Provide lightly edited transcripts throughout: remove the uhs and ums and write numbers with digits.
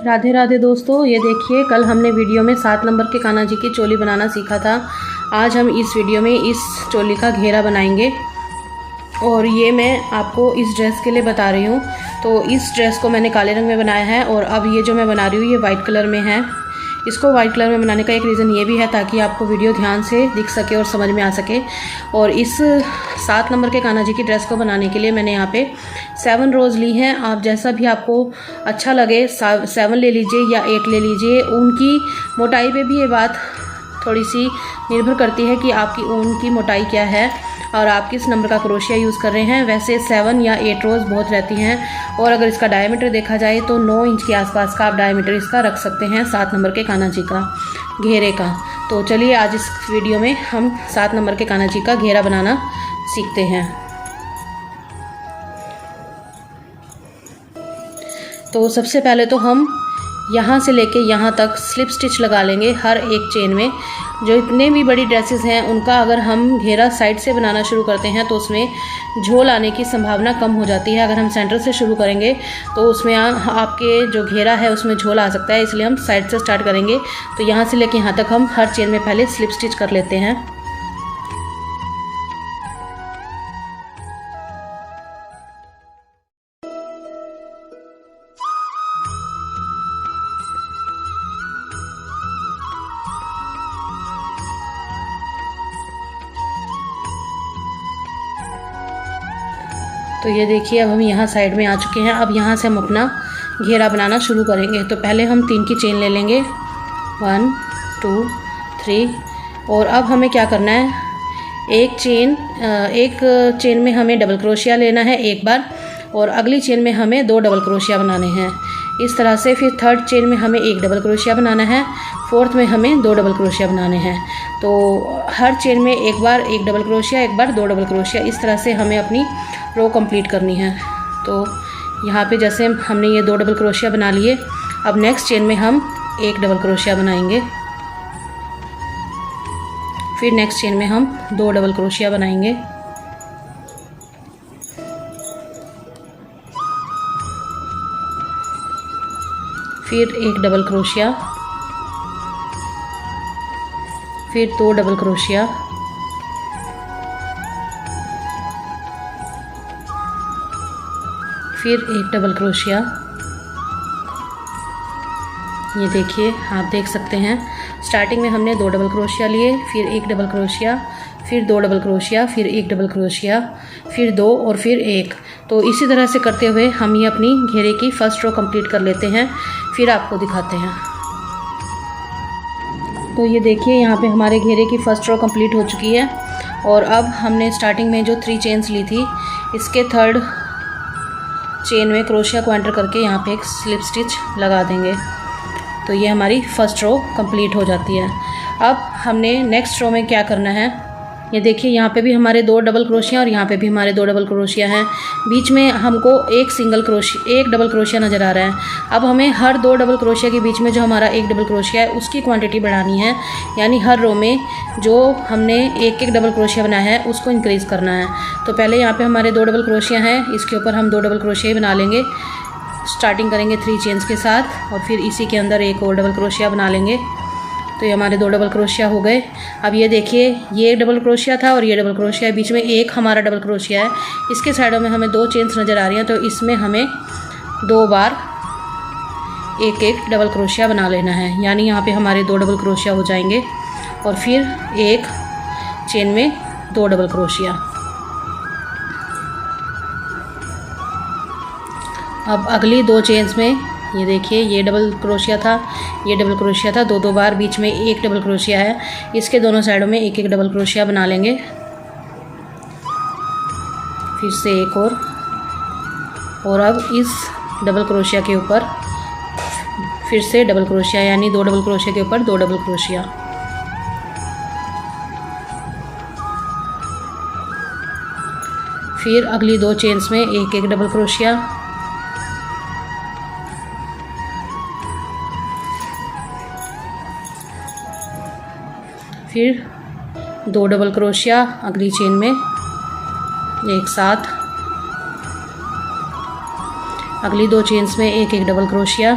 राधे राधे दोस्तों, ये देखिए कल हमने वीडियो में 7 नंबर के कान्हा जी की चोली बनाना सीखा था। आज हम इस वीडियो में इस चोली का घेरा बनाएंगे और ये मैं आपको इस ड्रेस के लिए बता रही हूँ। तो इस ड्रेस को मैंने काले रंग में बनाया है और अब ये जो मैं बना रही हूँ ये वाइट कलर में है। इसको वाइट कलर में बनाने का एक रीज़न ये भी है ताकि आपको वीडियो ध्यान से दिख सके और समझ में आ सके। और इस 7 नंबर के कान्हा जी की ड्रेस को बनाने के लिए मैंने यहाँ पे 7 रोज़ ली हैं। आप जैसा भी आपको अच्छा लगे 7 ले लीजिए या 8 ले लीजिए। ऊन की मोटाई पे भी ये बात थोड़ी सी निर्भर करती है कि आपकी ऊन की मोटाई क्या है और आप किस नंबर का क्रोशिया यूज़ कर रहे हैं। वैसे 7 या 8 रोज़ बहुत रहती हैं और अगर इसका डायमीटर देखा जाए तो 9 इंच के आसपास का आप डायमीटर इसका रख सकते हैं 7 नंबर के कान्हा जी का घेरे का। तो चलिए आज इस वीडियो में हम 7 नंबर के कान्हा जी का घेरा बनाना सीखते हैं। तो सबसे पहले तो हम यहाँ से लेके यहाँ तक स्लिप स्टिच लगा लेंगे हर एक चेन में। जो इतने भी बड़ी ड्रेसेस हैं उनका अगर हम घेरा साइड से बनाना शुरू करते हैं तो उसमें झोल आने की संभावना कम हो जाती है। अगर हम सेंटर से शुरू करेंगे तो उसमें आपके जो घेरा है उसमें झोल आ सकता है, इसलिए हम साइड से स्टार्ट करेंगे। तो यहाँ से लेके यहाँ तक हम हर चेन में पहले स्लिप स्टिच कर लेते हैं। तो ये देखिए अब हम यहाँ साइड में आ चुके हैं। अब यहाँ से हम अपना घेरा बनाना शुरू करेंगे। तो पहले हम 3 की चेन ले लेंगे, 1 2 3। और अब हमें क्या करना है, एक चेन में हमें डबल क्रोशिया लेना है एक बार और अगली चेन में हमें 2 डबल क्रोशिया बनाने हैं इस तरह से। फिर थर्ड चेन में हमें 1 डबल क्रोशिया बनाना है, फोर्थ में हमें 2 डबल क्रोशिया बनाने हैं। तो हर चेन में एक बार 1 डबल क्रोशिया, एक बार 2 डबल क्रोशिया, इस तरह से हमें अपनी रो कंप्लीट करनी है। तो यहाँ पे जैसे हमने ये 2 डबल क्रोशिया बना लिए, अब नेक्स्ट चेन में हम 1 डबल क्रोशिया बनाएंगे। फिर नेक्स्ट चेन में हम 2 डबल क्रोशिया बनाएंगे। फिर 1 डबल क्रोशिया, फिर 2 डबल क्रोशिया, फिर 1 डबल क्रोशिया। ये देखिए आप देख सकते हैं स्टार्टिंग में हमने 2 डबल क्रोशिया लिए, फिर 1 डबल क्रोशिया, फिर 2 डबल क्रोशिया, फिर 1 डबल क्रोशिया, फिर 2 और फिर 1। तो इसी तरह से करते हुए हम ये अपनी घेरे की फर्स्ट रो कंप्लीट कर लेते हैं, फिर आपको दिखाते हैं। तो ये देखिए यहाँ पे हमारे घेरे की फर्स्ट रो कंप्लीट हो चुकी है। और अब हमने स्टार्टिंग में जो 3 चेन्स ली थी इसके थर्ड चेन में क्रोशिया को एंटर करके यहाँ पे एक स्लिप स्टिच लगा देंगे। तो ये हमारी फर्स्ट रो कंप्लीट हो जाती है। अब हमने नेक्स्ट रो में क्या करना है, ये देखिए यहाँ पे भी हमारे 2 डबल क्रोशिया और यहाँ पे भी हमारे 2 डबल क्रोशिया हैं। बीच में हमको एक डबल क्रोशिया नज़र आ रहा है। अब हमें हर 2 डबल क्रोशिया के बीच में जो हमारा 1 डबल क्रोशिया है उसकी क्वांटिटी बढ़ानी है, यानी हर रो में जो हमने 1 डबल क्रोशिया बनाया है उसको इंक्रीज़ करना है। तो पहले यहाँ पे हमारे 2 डबल क्रोशिया हैं, इसके ऊपर हम 2 डबल क्रोशिया ही बना लेंगे। स्टार्टिंग करेंगे 3 चेन्स के साथ और फिर इसी के अंदर एक और डबल क्रोशिया बना लेंगे। तो ये हमारे 2 डबल क्रोशिया हो गए। अब ये देखिए ये डबल क्रोशिया था और ये डबल क्रोशिया, बीच में एक हमारा डबल क्रोशिया है। इसके साइडों में हमें 2 चेन्स नज़र आ रही हैं, तो इसमें हमें 2 बार 1 डबल क्रोशिया बना लेना है, यानी यहाँ पे हमारे 2 डबल क्रोशिया हो जाएंगे। और फिर एक चेन में 2 डबल क्रोशिया। अब अगली 2 चेन्स में ये देखिए ये डबल क्रोशिया था, ये डबल क्रोशिया था, 2 बार, बीच में 1 डबल क्रोशिया है। इसके दोनों साइडों में 1 डबल क्रोशिया बना लेंगे। फिर से एक और अब इस डबल क्रोशिया के ऊपर फिर से डबल क्रोशिया, यानी 2 डबल क्रोशिया के ऊपर 2 डबल क्रोशिया। फिर अगली 2 चेन्स में 1 डबल क्रोशिया, फिर 2 डबल क्रोशिया अगली चेन में एक साथ, अगली 2 चेन्स में 1 डबल क्रोशिया,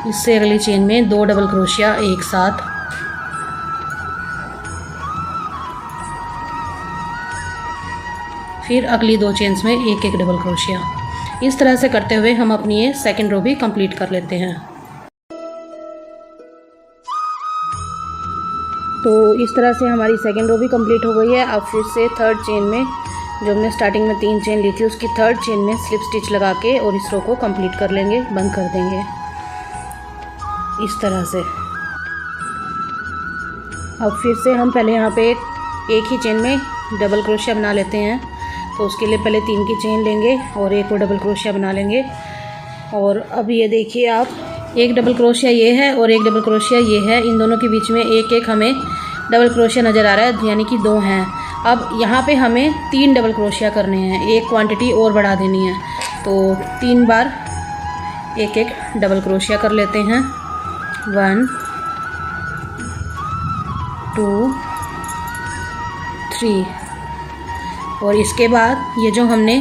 इससे अगली चेन में 2 डबल क्रोशिया एक साथ, फिर अगली 2 चेन्स में एक एक डबल क्रोशिया। इस तरह से करते हुए हम अपनी ये सेकेंड रो भी कंप्लीट कर लेते हैं। तो इस तरह से हमारी सेकेंड रो भी कंप्लीट हो गई है। अब फिर से थर्ड चेन में, जो हमने स्टार्टिंग में 3 चेन ली थी, उसकी थर्ड चेन में स्लिप स्टिच लगा के और इस रो को कंप्लीट कर लेंगे, बंद कर देंगे इस तरह से। अब फिर से हम पहले यहाँ पे एक ही चेन में डबल क्रोशिया बना लेते हैं। तो उसके लिए पहले 3 की चेन लेंगे और एक और डबल क्रोशिया बना लेंगे। और अब ये देखिए आप, एक डबल क्रोशिया ये है और एक डबल क्रोशिया ये है, इन दोनों के बीच में एक एक हमें डबल क्रोशिया नज़र आ रहा है, यानी कि 2 हैं। अब यहाँ पे हमें 3 डबल क्रोशिया करने हैं, एक क्वांटिटी और बढ़ा देनी है। तो 3 बार एक एक डबल क्रोशिया कर लेते हैं। 1 2 3। और इसके बाद ये जो हमने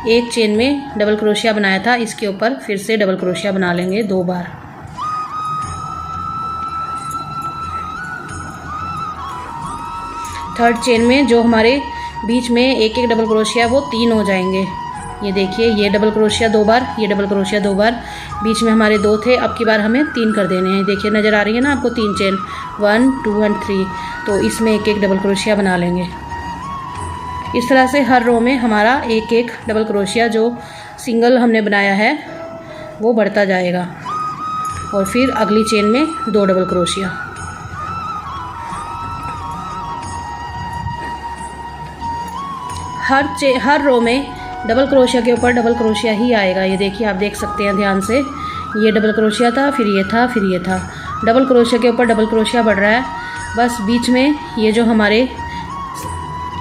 एक चेन में डबल क्रोशिया बनाया था, इसके ऊपर फिर से डबल क्रोशिया बना लेंगे 2 बार। थर्ड चेन में जो हमारे बीच में एक एक डबल क्रोशिया वो 3 हो जाएंगे। ये देखिए, ये डबल क्रोशिया 2 बार, ये डबल क्रोशिया 2 बार, बीच में हमारे 2 थे, अब की बार हमें 3 कर देने हैं। देखिए नज़र आ रही है ना आपको 3 चेन, 1 2 एंड 3। तो इसमें एक एक डबल क्रोशिया बना लेंगे। इस तरह से हर रो में हमारा एक एक डबल क्रोशिया जो सिंगल हमने बनाया है वो बढ़ता जाएगा। और फिर अगली चेन में 2 डबल क्रोशिया। हर रो में डबल क्रोशिया के ऊपर डबल क्रोशिया ही आएगा। ये देखिए, आप देख सकते हैं ध्यान से, ये डबल क्रोशिया था, फिर ये था, फिर ये था, डबल क्रोशिया के ऊपर डबल क्रोशिया बढ़ रहा है। बस बीच में ये जो हमारे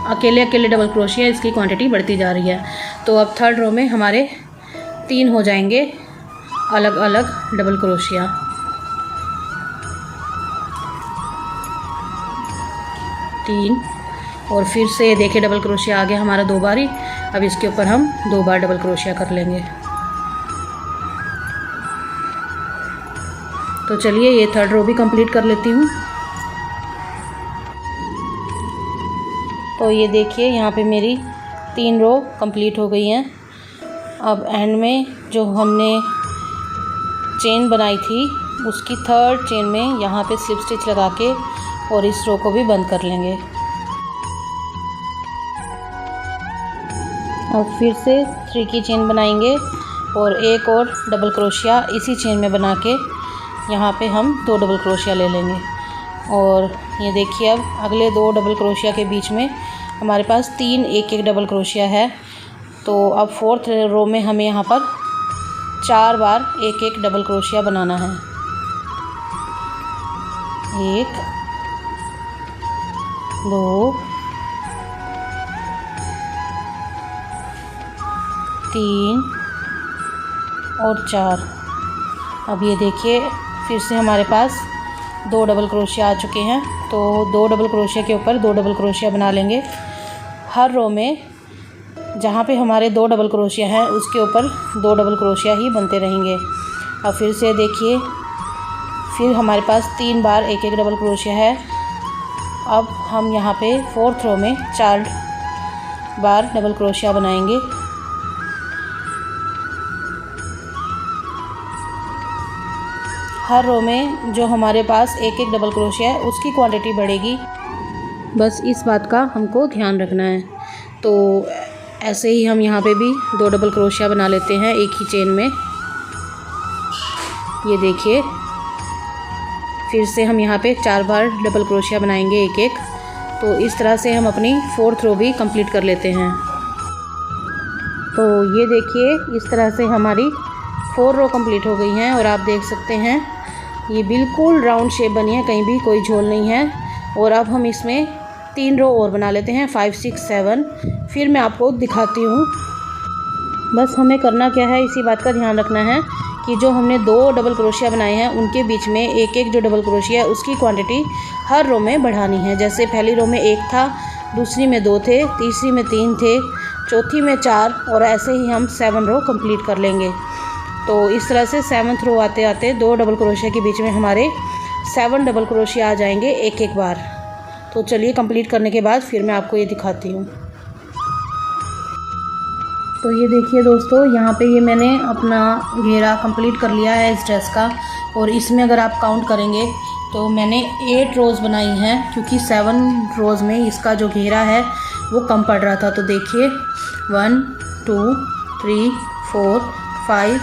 अकेले अकेले डबल क्रोशिया, इसकी क्वांटिटी बढ़ती जा रही है। तो अब थर्ड रो में हमारे 3 हो जाएंगे अलग अलग डबल क्रोशिया। 3 और फिर से देखिए डबल क्रोशिया आ गया हमारा 2 बार ही। अब इसके ऊपर हम 2 बार डबल क्रोशिया कर लेंगे। तो चलिए ये थर्ड रो भी कंप्लीट कर लेती हूँ। तो ये देखिए यहाँ पे मेरी 3 रो कंप्लीट हो गई हैं। अब एंड में जो हमने चेन बनाई थी उसकी थर्ड चेन में यहाँ पे स्लिप स्टिच लगा के और इस रो को भी बंद कर लेंगे। अब फिर से 3 की चेन बनाएंगे और एक और डबल क्रोशिया इसी चेन में बना के यहाँ पे हम 2 डबल क्रोशिया ले लेंगे। और ये देखिए, अब अगले 2 डबल क्रोशिया के बीच में हमारे पास 3 एक एक डबल क्रोशिया है। तो अब फोर्थ रो में हमें यहाँ पर 4 बार एक एक डबल क्रोशिया बनाना है। 1 2 3 और 4। अब ये देखिए, फिर से हमारे पास 2 डबल क्रोशिया आ चुके हैं। तो 2 डबल क्रोशिया के ऊपर 2 डबल क्रोशिया बना लेंगे। हर रो में जहाँ पे हमारे 2 डबल क्रोशिया हैं उसके ऊपर 2 डबल क्रोशिया ही बनते रहेंगे। अब फिर से देखिए, फिर हमारे पास 3 बार एक एक डबल क्रोशिया है। अब हम यहाँ पे फोर्थ रो में 4 बार डबल क्रोशिया बनाएंगे। हर रो में जो हमारे पास एक एक डबल क्रोशिया है उसकी क्वांटिटी बढ़ेगी, बस इस बात का हमको ध्यान रखना है। तो ऐसे ही हम यहाँ पे भी 2 डबल क्रोशिया बना लेते हैं एक ही चेन में। ये देखिए, फिर से हम यहाँ पे 4 बार डबल क्रोशिया बनाएंगे एक एक। तो इस तरह से हम अपनी फोर्थ रो भी कंप्लीट कर लेते हैं। तो ये देखिए, इस तरह से हमारी 4 रो कंप्लीट हो गई हैं। और आप देख सकते हैं ये बिल्कुल राउंड शेप बनी है, कहीं भी कोई झोल नहीं है। और अब हम इसमें 3 रो और बना लेते हैं, 5 6 7। फिर मैं आपको दिखाती हूँ। बस हमें करना क्या है, इसी बात का ध्यान रखना है कि जो हमने 2 डबल क्रोशिया बनाए हैं उनके बीच में एक एक जो डबल क्रोशिया है उसकी क्वांटिटी हर रो में बढ़ानी है। जैसे पहली रो में 1 था, दूसरी में 2 थे, तीसरी में 3 थे, चौथी में 4 और ऐसे ही हम 7 रो कंप्लीट कर लेंगे। तो इस तरह से 7th रो आते आते 2 डबल क्रोशिया के बीच में हमारे 7 डबल क्रोशिया आ जाएंगे एक एक बार। तो चलिए कंप्लीट करने के बाद फिर मैं आपको ये दिखाती हूँ। तो ये देखिए दोस्तों, यहाँ पे ये मैंने अपना घेरा कंप्लीट कर लिया है इस ड्रेस का। और इसमें अगर आप काउंट करेंगे तो मैंने 8 रोज़ बनाई हैं, क्योंकि 7 रोज़ में इसका जो घेरा है वो कम पड़ रहा था। तो देखिए 1 2 3 4 5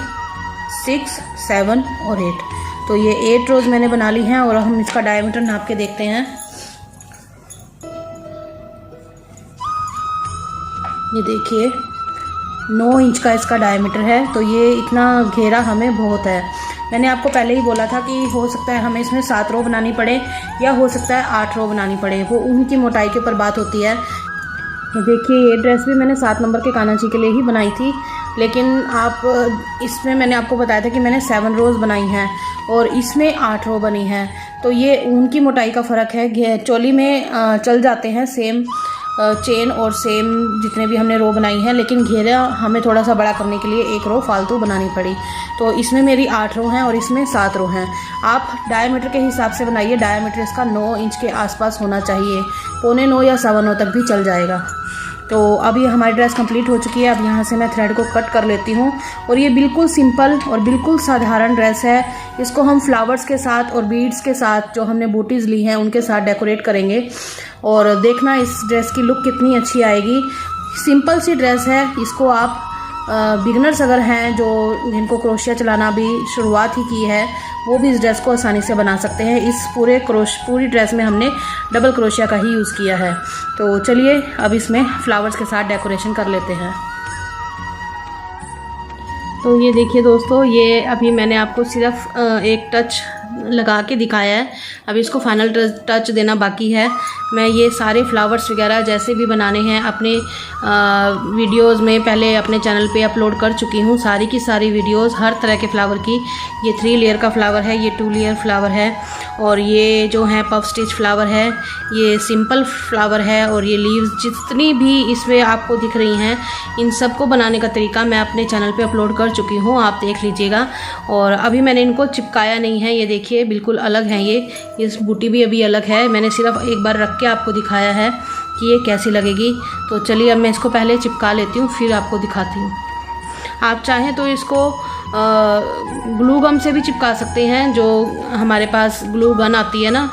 6 7 और 8, तो ये 8 रोज़ मैंने बना ली हैं। और हम इसका डायमीटर नाप के देखते हैं। ये देखिए 9 इंच का इसका डायमीटर है। तो ये इतना घेरा हमें बहुत है। मैंने आपको पहले ही बोला था कि हो सकता है हमें इसमें 7 रो बनानी पड़े या हो सकता है 8 रो बनानी पड़े, वो उनकी मोटाई के ऊपर बात होती है। ये देखिए ये ड्रेस भी मैंने 7 नंबर के कानाची के लिए ही बनाई थी, लेकिन आप इसमें मैंने आपको बताया था कि मैंने 7 रोज़ बनाई हैं और इसमें 8 रो बनी हैं। तो ये उनकी मोटाई का फ़र्क है। चोली में चल जाते हैं सेम चेन और सेम जितने भी हमने रो बनाई हैं, लेकिन घेरा हमें थोड़ा सा बड़ा करने के लिए 1 रो फालतू बनानी पड़ी। तो इसमें मेरी 8 रो हैं और इसमें 7 रो हैं। आप डायमीटर के हिसाब से बनाइए। डायमीटर इसका 9 इंच के आसपास होना चाहिए, 8.25 या 9.25 तक भी चल जाएगा। तो अब ये हमारी ड्रेस कंप्लीट हो चुकी है। अब यहाँ से मैं थ्रेड को कट कर लेती हूँ। और ये बिल्कुल सिंपल और बिल्कुल साधारण ड्रेस है। इसको हम फ्लावर्स के साथ और बीड्स के साथ, जो हमने बूटीज़ ली हैं उनके साथ डेकोरेट करेंगे। और देखना इस ड्रेस की लुक कितनी अच्छी आएगी। सिंपल सी ड्रेस है। इसको आप बिगनर्स अगर हैं जो जिनको क्रोशिया चलाना भी शुरुआत ही की है, वो भी इस ड्रेस को आसानी से बना सकते हैं। इस पूरी ड्रेस में हमने डबल क्रोशिया का ही यूज़ किया है। तो चलिए अब इसमें फ्लावर्स के साथ डेकोरेशन कर लेते हैं। तो ये देखिए दोस्तों, ये अभी मैंने आपको सिर्फ एक टच लगा के दिखाया है। अब इसको फाइनल टच देना बाकी है। मैं ये सारे फ्लावर्स वगैरह जैसे भी बनाने हैं अपने वीडियोस में पहले अपने चैनल पे अपलोड कर चुकी हूँ। सारी की सारी वीडियोस हर तरह के फ्लावर की। ये 3 लेयर का फ्लावर है, ये 2 लेयर फ्लावर है, और ये जो है पफ स्टिच फ्लावर है, ये सिंपल फ्लावर है, और ये लीव्स जितनी भी इसमें आपको दिख रही हैं, इन सबको बनाने का तरीका मैं अपने चैनल पे अपलोड कर चुकी हूँ, आप देख लीजिएगा। और अभी मैंने इनको चिपकाया नहीं है। ये देखिए बिल्कुल अलग हैं ये। इस बूटी भी अभी अलग है। मैंने सिर्फ एक बार रख के आपको दिखाया है कि ये कैसी लगेगी। तो चलिए अब मैं इसको पहले चिपका लेती हूँ, फिर आपको दिखाती हूँ। आप चाहें तो इसको ग्लू गम से भी चिपका सकते हैं। जो हमारे पास ग्लू गन आती है ना,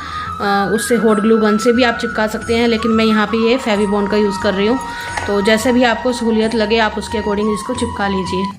उससे हॉट ग्लू गन से भी आप चिपका सकते हैं, लेकिन मैं यहाँ पे ये फेविबॉन्ड का यूज़ कर रही हूँ। तो जैसे भी आपको सहूलियत लगे आप उसके अकॉर्डिंग इसको चिपका लीजिए।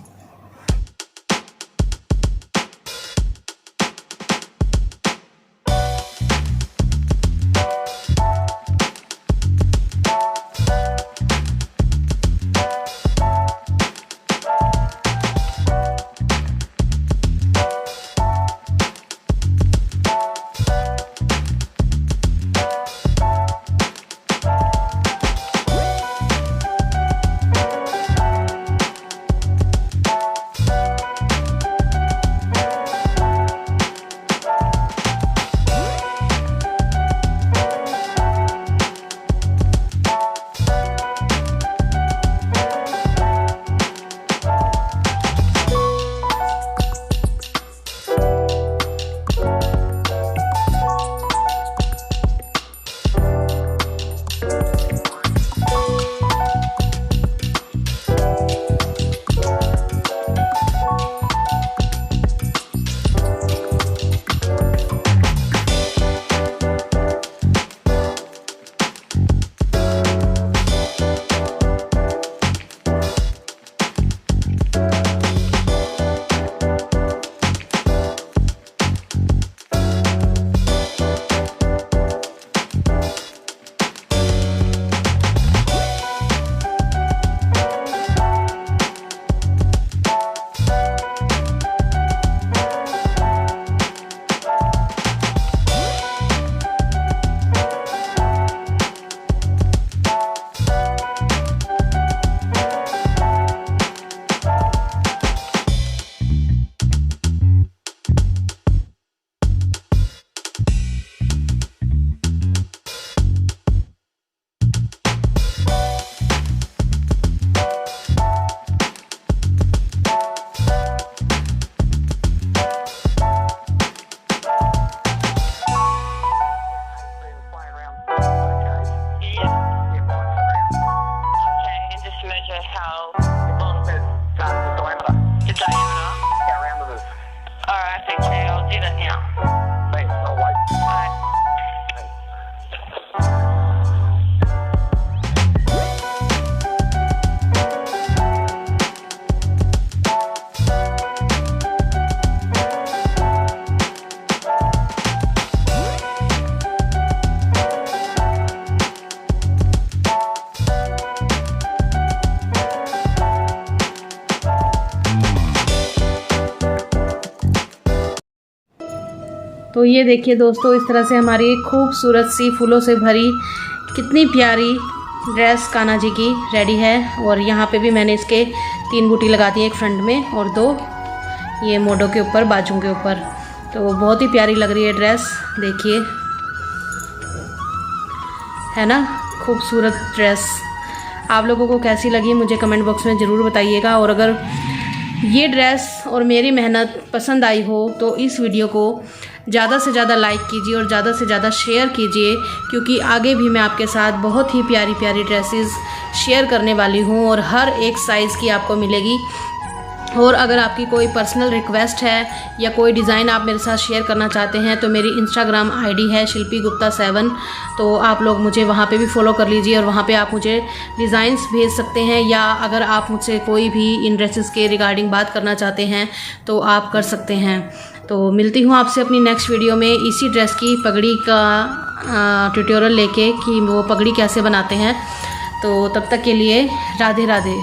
तो ये देखिए दोस्तों, इस तरह से हमारी खूबसूरत सी फूलों से भरी कितनी प्यारी ड्रेस कान्हा जी की रेडी है। और यहाँ पे भी मैंने इसके 3 बूटी लगा दी है, एक फ्रंट में और 2 ये मोढों के ऊपर, बाजू के ऊपर। तो बहुत ही प्यारी लग रही है ड्रेस, देखिए, है ना, खूबसूरत ड्रेस। आप लोगों को कैसी लगी मुझे कमेंट बॉक्स में ज़रूर बताइएगा। और अगर ये ड्रेस और मेरी मेहनत पसंद आई हो तो इस वीडियो को ज़्यादा से ज़्यादा लाइक कीजिए और ज़्यादा से ज़्यादा शेयर कीजिए, क्योंकि आगे भी मैं आपके साथ बहुत ही प्यारी प्यारी ड्रेसेस शेयर करने वाली हूँ और हर एक साइज़ की आपको मिलेगी। और अगर आपकी कोई पर्सनल रिक्वेस्ट है या कोई डिज़ाइन आप मेरे साथ शेयर करना चाहते हैं तो मेरी इंस्टाग्राम आईडी है शिल्पी गुप्ता 7, तो आप लोग मुझे वहाँ पे भी फॉलो कर लीजिए और वहाँ पे आप मुझे डिज़ाइंस भेज सकते हैं। या अगर आप मुझसे कोई भी इन ड्रेसेस के रिगार्डिंग बात करना चाहते हैं तो आप कर सकते हैं। तो मिलती हूँ आपसे अपनी नेक्स्ट वीडियो में इसी ड्रेस की पगड़ी का ट्यूटोरियल लेके कि वो पगड़ी कैसे बनाते हैं। तो तब तक के लिए राधे राधे।